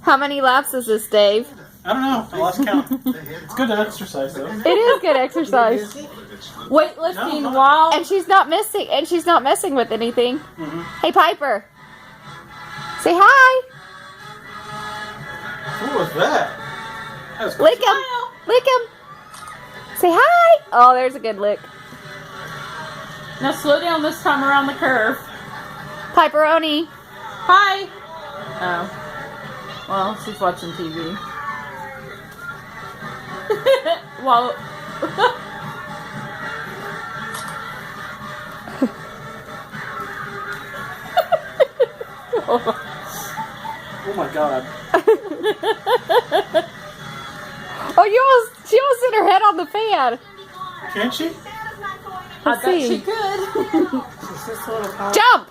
How many laps is this, Dave? I don't know. I lost count. It's good to exercise, though. It is good exercise. Weightlifting No. while... And she's not missing. And she's not messing with anything. Hey, Piper. Say hi. What was that? That was Lick him. Lick him. Say hi. Oh, there's a good lick. Now slow down this time around the curve. Piperoni. Hi. Oh. Well, she's watching TV. Well... Oh my god. Oh, she almost hit her head on the fan. Can't she? I Let's bet see. she could. Is this little power? Jump.